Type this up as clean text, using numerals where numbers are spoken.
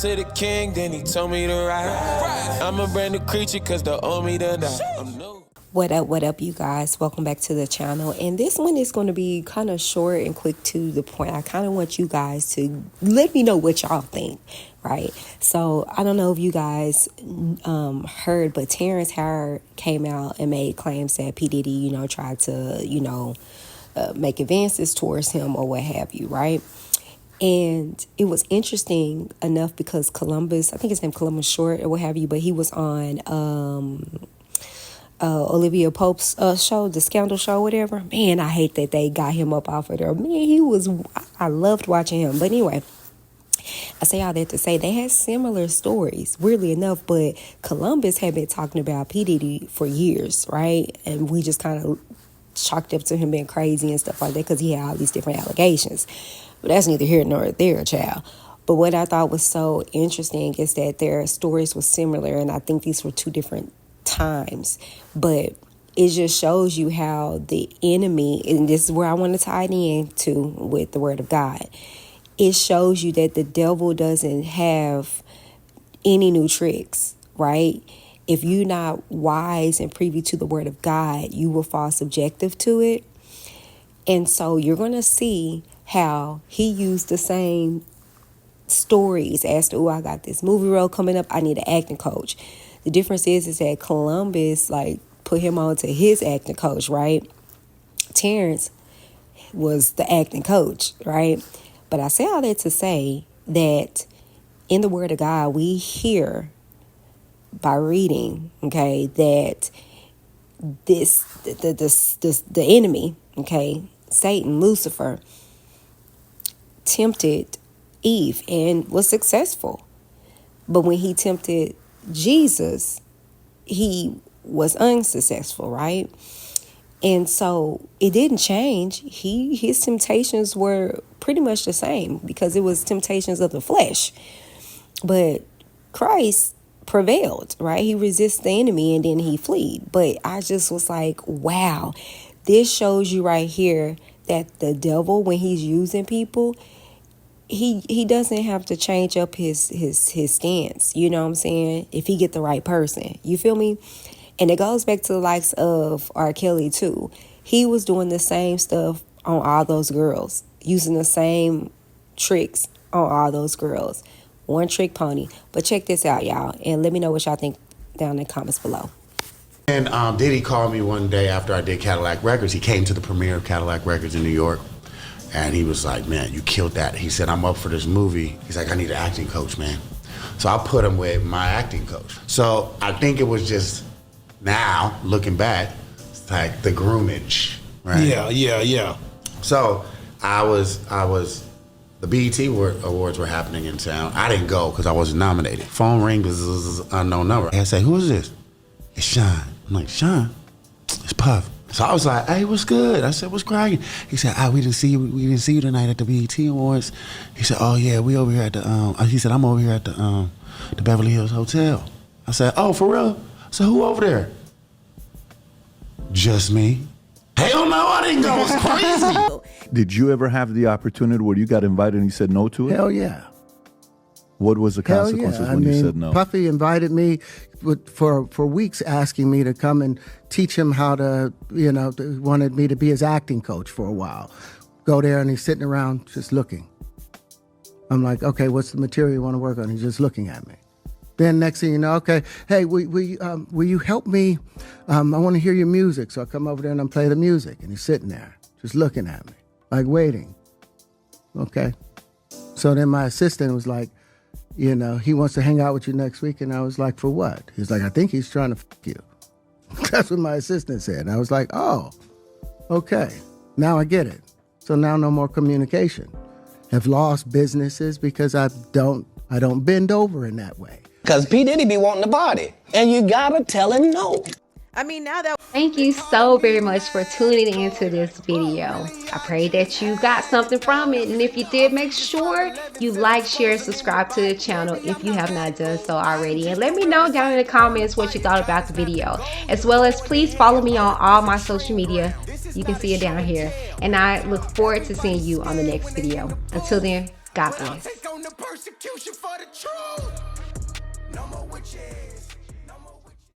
To the king, then he told me to ride. I'm a brand new creature, cause they owe me to die. I'm new. What up, you guys? Welcome back to the channel. And this one is going to be kind of short and quick to the point. I kind of want you guys to let me know what y'all think, right? So I don't know if you guys heard, but Terrance Howard came out and made claims that P Diddy, tried to, make advances towards him or what have you, right? And it was interesting enough because Columbus, I think his name Columbus Short or what have you, but he was on Olivia Pope's show, the Scandal Show, whatever. Man, I hate that they got him up off of there. Man, I loved watching him. But anyway, I say all that to say they had similar stories, weirdly enough, but Columbus had been talking about P Diddy for years, right? And we just kind of chalked up to him being crazy and stuff like that because he had all these different allegations. But that's neither here nor there, child. But what I thought was so interesting is that their stories were similar, and I think these were two different times. But it just shows you how the enemy, and this is where I want to tie it into with the word of God, it shows you that the devil doesn't have any new tricks, right? If you're not wise and privy to the word of God, you will fall subjective to it. And so you're going to see how he used the same stories as to, I got this movie role coming up, I need an acting coach. The difference is that Columbus, put him on to his acting coach, right? Terrance was the acting coach, right? But I say all that to say that in the word of God, we hear by reading, okay, that the enemy, okay, Satan, Lucifer, tempted Eve and was successful. But when he tempted Jesus, he was unsuccessful, right? And so it didn't change. His temptations were pretty much the same because it was temptations of the flesh. But Christ prevailed, right? He resisted the enemy and then he fled. But I just was like, wow, this shows you right here that the devil, when he's using people, he doesn't have to change up his stance. You know what I'm saying? If he get the right person, you feel me? And it goes back to the likes of R. Kelly too. He was doing the same stuff on all those girls, using the same tricks on all those girls. One trick pony. But check this out, y'all, and let me know what y'all think down in the comments below. And Diddy called me one day after I did Cadillac Records. He came to the premiere of Cadillac Records in New York. And he was like, man, you killed that. He said, I'm up for this movie. He's like, I need an acting coach, man. So I put him with my acting coach. So I think it was just now, looking back, it's like the groomage, right? Yeah. So I was, the BET Awards were happening in town. I didn't go because I wasn't nominated. Phone rang, this is an unknown number. I said, who is this? It's Sean. I'm like, Sean? It's Puff. So I was like, hey, what's good? I said, what's cracking? He said, we didn't see you tonight at the BET Awards. He said, oh yeah, we over here at the he said, I'm over here at the Beverly Hills Hotel. I said, oh, for real? So who over there? Just me. Hell no, I didn't go. It's crazy. Did you ever have the opportunity where you got invited and you said no to it? Hell yeah. What was the consequences when you said no? Puffy invited me for weeks, asking me to come and teach him how to, wanted me to be his acting coach for a while. Go there and he's sitting around just looking. I'm like, okay, what's the material you want to work on? He's just looking at me. Then next thing you know, okay, hey, will you help me? I want to hear your music. So I come over there and I play the music. And he's sitting there just looking at me, like waiting. Okay. So then my assistant was like, he wants to hang out with you next week. And I was like, for what? He's like, I think he's trying to fuck you. That's what my assistant said. And I was like, oh, okay. Now I get it. So now no more communication. Have lost businesses because I don't bend over in that way. Because P Diddy be wanting to party. And you gotta tell him no. Thank you so very much for tuning into this video. I pray that you got something from it, and if you did, make sure you like, share, and subscribe to the channel if you have not done so already, and let me know down in the comments what you thought about the video, as well as please follow me on all my social media. You can see it down here, and I look forward to seeing you on the next video. Until then, God bless. chest.